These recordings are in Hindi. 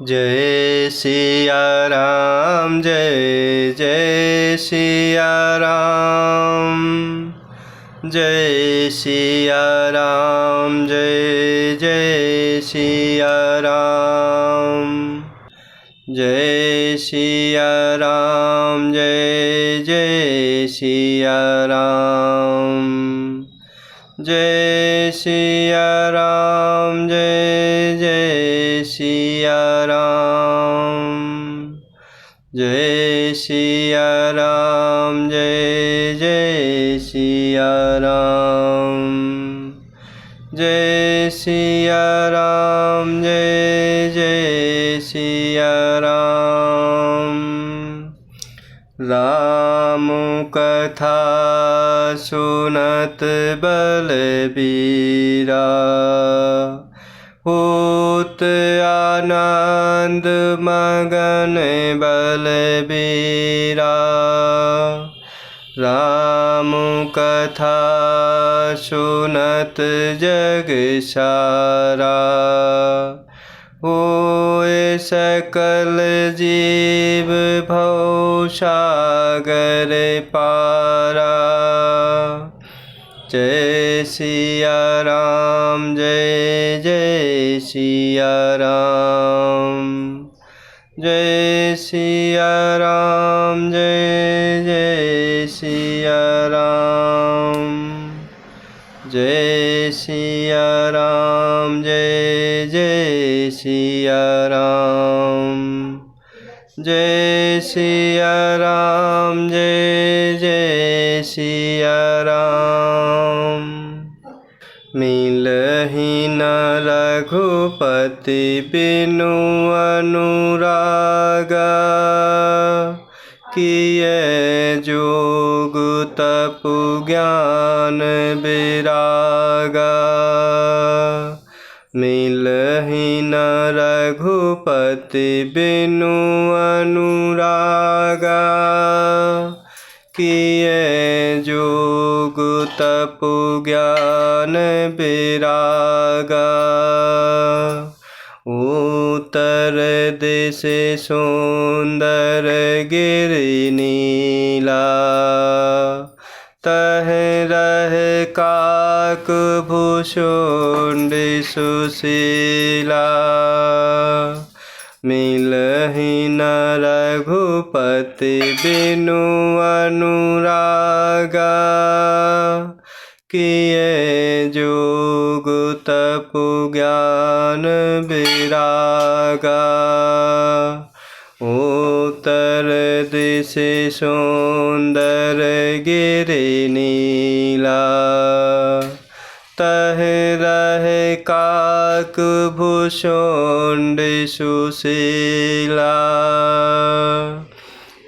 जय सिया राम, जय जय सिया राम। जय सिया राम, जय जय सिया राम। जय सिया राम, जय जय सिया राम। जय सिया राम, जय जय सिया राम। जय सिया राम, जय जय सिया राम। जय सिया राम, जय जय सिया राम। राम कथा सुनत बलबीरा, होत आनंद मगन बलबीरा। राम कथा सुनत जग सारा, होए सकल जीव भव सागर पारा। जय सिया राम, जय जय सिया राम। जय सिया राम, जय जय सिया राम। जय सिया राम, जय जय सिया राम। जय सिया राम, जय जय सिया राम। मिलहि न रघुपति बिनु अनुरागा, किए जोग तपु ज्ञान विरागा। मिलहि न रघुपति बिनु अनुरागा, किए जोग तपु ज्ञान विरागा। उत्तर दिश सुंदर गिरि नीला, तह रह काक भुषुंड सुशीला। मिलहि न रघुपति बिनु अनुरागा, किए जोग तपु ज्ञान विरागा। उत्तर दिश सुंदर गिरि नीला, तह रह काक भुषुंड सुशीला।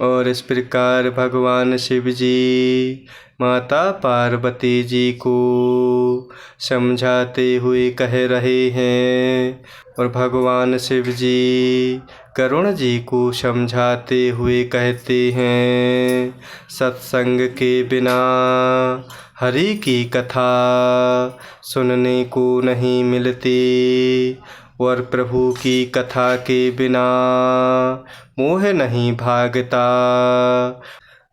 और इस प्रकार भगवान शिव जी माता पार्वती जी को समझाते हुए कह रहे हैं, और भगवान शिव जी करुण जी को समझाते हुए कहते हैं, सत्संग के बिना हरि की कथा सुनने को नहीं मिलती, और प्रभु की कथा के बिना मोह नहीं भागता,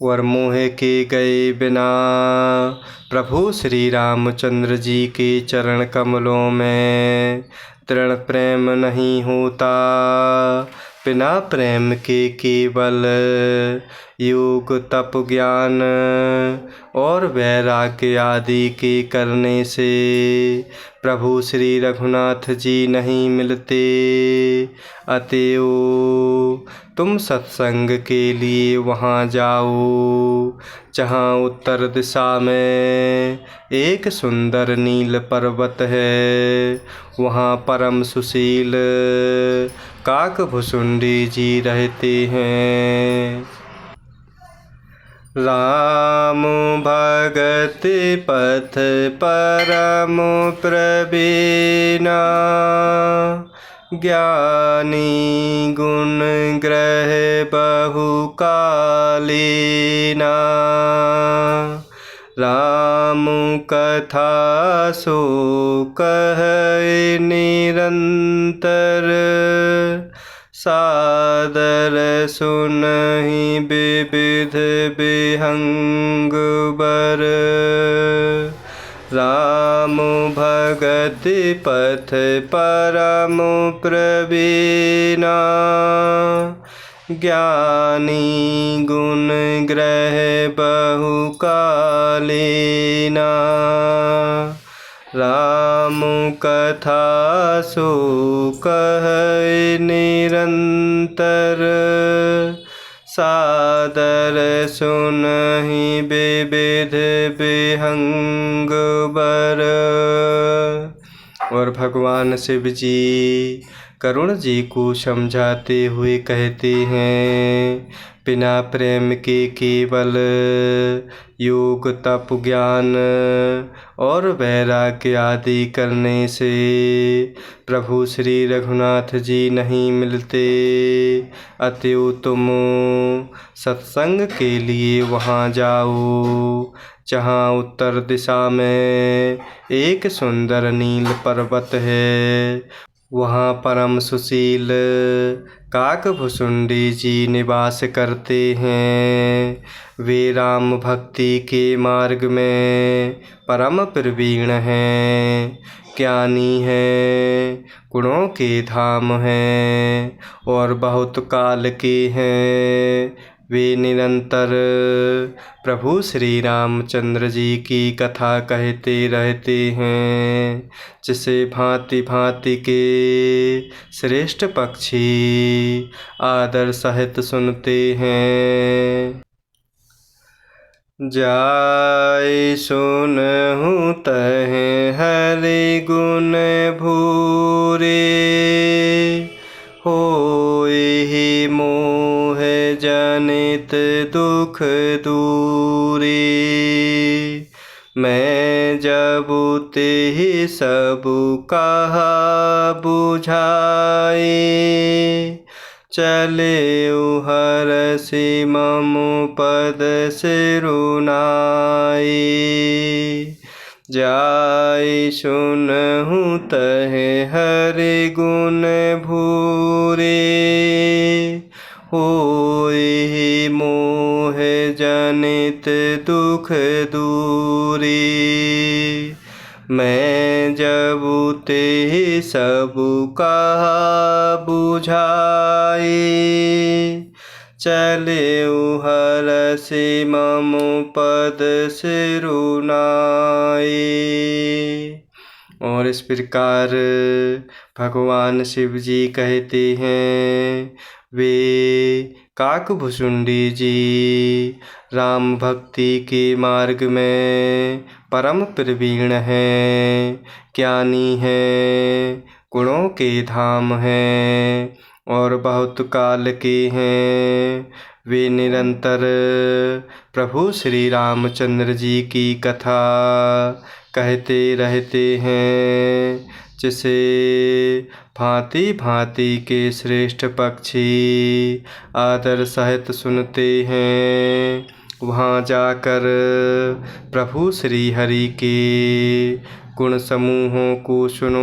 और मोह के गए बिना प्रभु श्री रामचंद्र जी के चरण कमलों में दृढ़ प्रेम नहीं होता। बिना प्रेम के केवल योग तप ज्ञान और वैराग्य आदि के करने से प्रभु श्री रघुनाथ जी नहीं मिलते। अतएव तुम सत्संग के लिए वहाँ जाओ जहाँ उत्तर दिशा में एक सुंदर नील पर्वत है। वहाँ परम सुशील काकभुषुंडी जी रहते हैं। राम भगति पथ परम प्रवीणा, ज्ञानी गुण ग्रह बहुकालीना। राम कथा सो कह निरंतर, सादर सुनहि विविध विहंग बर। राम भगति पथ परम प्रवीणा। ज्ञानी गुण ग्रह बहुकालीना। राम कथा सो कहै निरंतर। सादर सुनहि विविध विहंग बर। और भगवान शिव जी करुण जी को समझाते हुए कहते हैं, बिना प्रेम के केवल योग तप ज्ञान और वैराग्य आदि करने से प्रभु श्री रघुनाथ जी नहीं मिलते। अतएव तुम सत्संग के लिए वहाँ जाओ जहाँ उत्तर दिशा में एक सुंदर नील पर्वत है। वहाँ परम सुशील काकभुसुंडी जी निवास करते हैं। वे राम भक्ति के मार्ग में परम प्रवीण हैं, ज्ञानी हैं, गुणों के धाम हैं और बहुत काल के हैं। वे निरंतर प्रभु श्री रामचंद्र जी की कथा कहते रहते हैं, जिसे भांति भांति के श्रेष्ठ पक्षी आदर सहित सुनते हैं। जाय सुनहु तहें हरि गुण भूरे। होई मोह जनित दुख दूरी। मैं जबु तेहि सबु कहा बुझाए। चले हरषि मम पद सिरुनाए। जाय सुनहु तहें हरि गुण भूरे। होई मोह जनित दुख दूरी। मैं जबु तेहि सबु कहा बुझाए। चले हरषि मम पद सिरुनाए। और इस प्रकार भगवान शिव जी कहते हैं, वे काकभुसुंडी जी राम भक्ति के मार्ग में परम प्रवीण हैं, ज्ञानी हैं, गुणों के धाम हैं और बहुत काल के हैं। वे निरंतर प्रभु श्री रामचंद्र जी की कथा कहते रहते हैं, जिसे भांति भांति के श्रेष्ठ पक्षी आदर सहित सुनते हैं। वहाँ जाकर प्रभु श्री हरि के गुण समूहों को सुनो।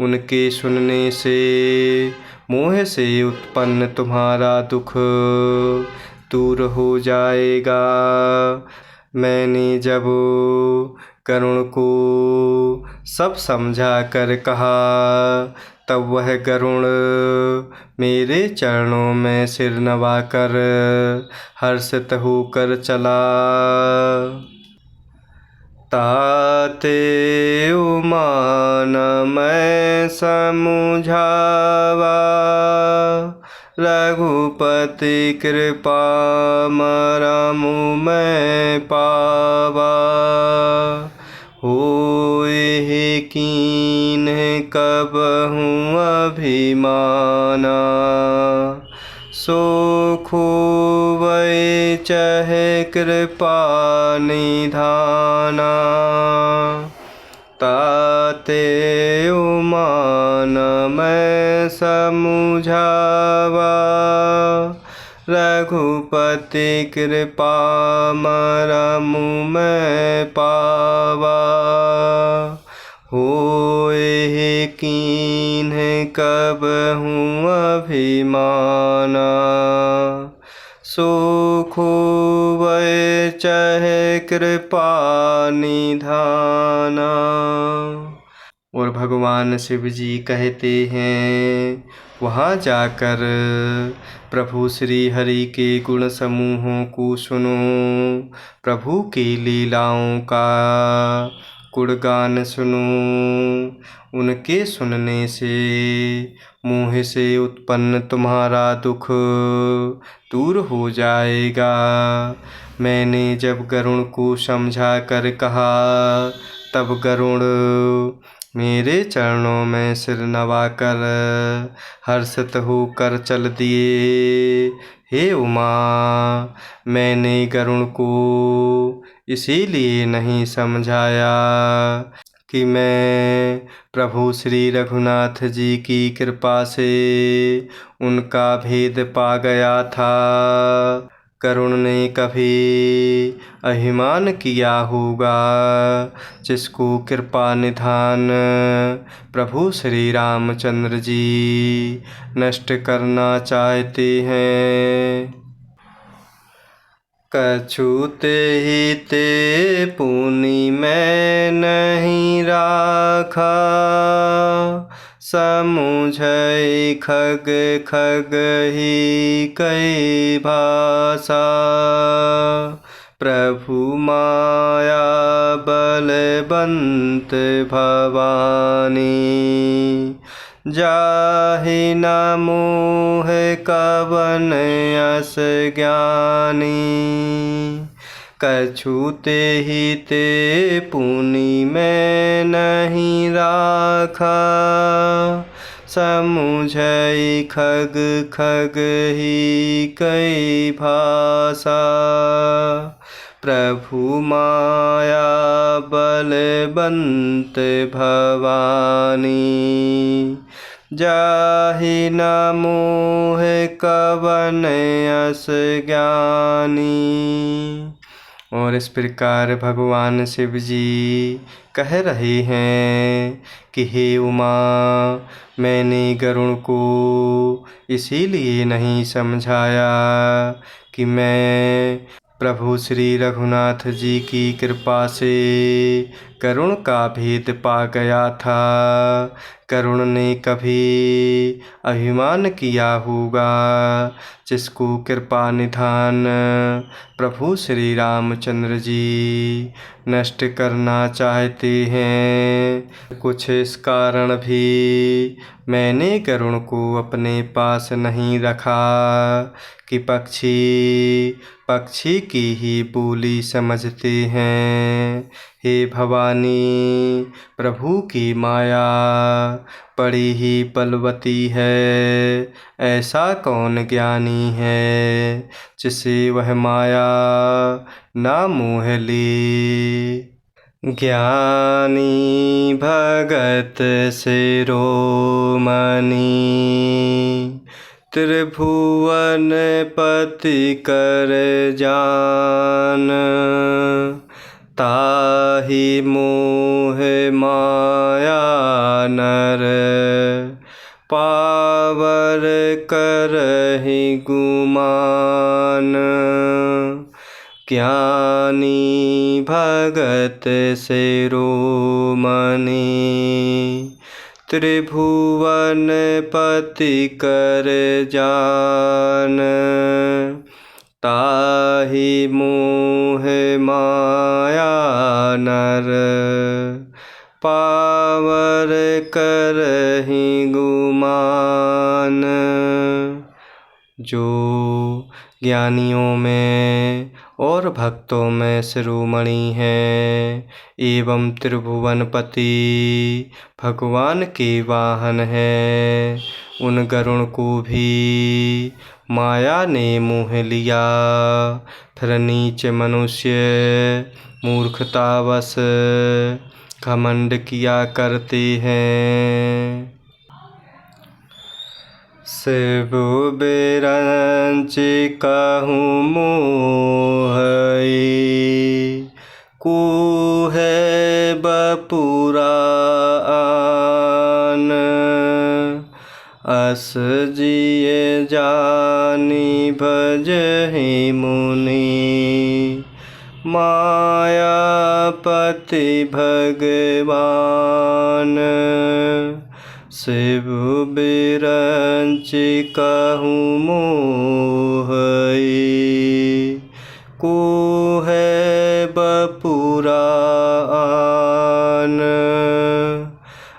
उनके सुनने से मोह से उत्पन्न तुम्हारा दुख दूर हो जाएगा। मैंने जब गरुड़ को सब समझा कर कहा, तब वह गरुड़ मेरे चरणों में सिर नवाकर हर्षित होकर चला। ताते उमान मैं समझावा। रघुपति कृपा मरमु मैं पावा। होए कीन कबहूँ अभिमाना। सो खोवै चहे कृपा निधाना। ताते उमान मैं समझावा। रघुपति कृपा मरमु मैं पावा। होए कीन्ह कबहु अभिमाना। सो खोवै चहे कृपा निधाना। और भगवान शिव जी कहते हैं, वहाँ जाकर प्रभु श्री हरि के गुण समूहों को सुनो। प्रभु की लीलाओं का गुणगान सुनो। उनके सुनने से मोह से उत्पन्न तुम्हारा दुख दूर हो जाएगा। मैंने जब गरुड़ को समझा कर कहा, तब गरुड़ मेरे चरणों में सिर नवाकर हर्षित होकर चल दिए। हे उमा, मैंने गरुड़ को इसीलिए नहीं समझाया कि मैं प्रभु श्री रघुनाथ जी की कृपा से उनका भेद पा गया था। गरुड़ ने कभी अभिमान किया होगा, जिसको कृपा निधान प्रभु श्री रामचंद्र जी नष्ट करना चाहते हैं। कछु तेहि ते पुनि मैं नहीं राखा। समुझै खग खग ही कई भाषा। प्रभु माया बलवंत भवानी। जाहि न मोह कवन यस ज्ञानी। कछु तेहि ते पुनि मैं नहीं राखा। समुझै खग खग ही कई भाषा। प्रभु माया बलवंत भवानी। जाहि न मोह कवन यस ज्ञानी। और इस प्रकार भगवान शिव जी कह रहे हैं कि हे उमा, मैंने गरुड़ को इसीलिए नहीं समझाया कि मैं प्रभु श्री रघुनाथ जी की कृपा से गरुड़ का भेद पा गया था। गरुड़ ने कभी अभिमान किया होगा, जिसको कृपा निधान प्रभु श्री रामचंद्र जी नष्ट करना चाहते हैं। कुछ इस कारण भी मैंने गरुड़ को अपने पास नहीं रखा कि पक्षी की ही बोली समझते हैं। हे भवानी, प्रभु की माया बड़ी ही बलवती है। ऐसा कौन ज्ञानी है जिसे वह माया ना मोह ले। ज्ञानी भगत शिरोमणि। त्रिभुवन पति कर जान। ताहि मोह माया नर। पावर करहि गुमान। ज्ञानी भगत शिरोमणि। त्रिभुवन पति कर जान। ताहि मोह माया नर। पावर करहि गुमान। जो ज्ञानियों में और भक्तों में शिरोमणि है एवं त्रिभुवनपति भगवान के वाहन है, उन गरुड़ को भी माया ने मोह लिया। फिर नीच मनुष्य मूर्खतावश घमंड किया करते हैं। शिव बिरंच कहूँ मोहई। को है बपुरा अस जिय जानि भजहि मुनि मायापति भगवान शिव बिरंच कहूँ मोहि को है बपुरान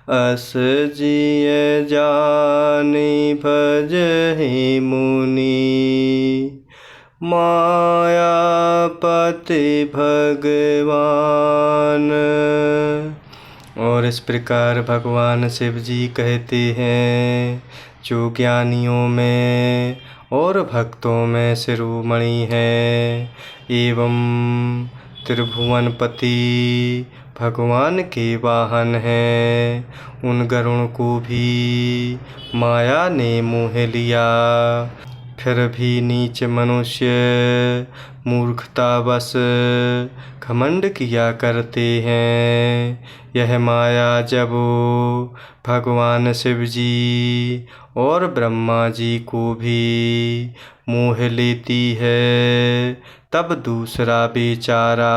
अस जिय जानि भजहि मुनि मायापति भगवान। और इस प्रकार भगवान शिव जी कहते हैं, जो ज्ञानियों में और भक्तों में शिरोमणि है एवं त्रिभुवनपति भगवान के वाहन हैं, उन गरुण को भी माया ने मोह लिया। फिर भी नीच मनुष्य मूर्खतावश घमंड किया करते हैं। यह माया जब भगवान शिव जी और ब्रह्मा जी को भी मोह लेती है, तब दूसरा बेचारा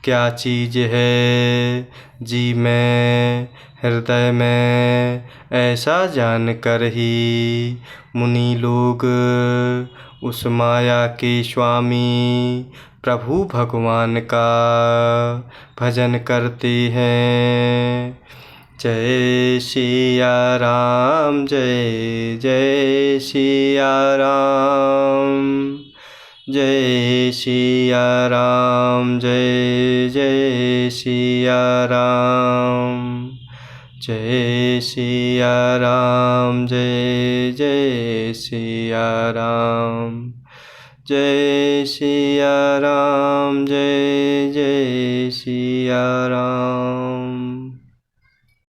क्या चीज़ है जी में हृदय में ऐसा जानकर ही मुनि लोग उस माया के स्वामी प्रभु भगवान का भजन करते हैं। जय सिया राम, जय जय सिया राम, जय सिया राम, जय जय सिया राम, जय सिया राम, जय जय सिया राम, जय सिया राम, जय जय सिया राम।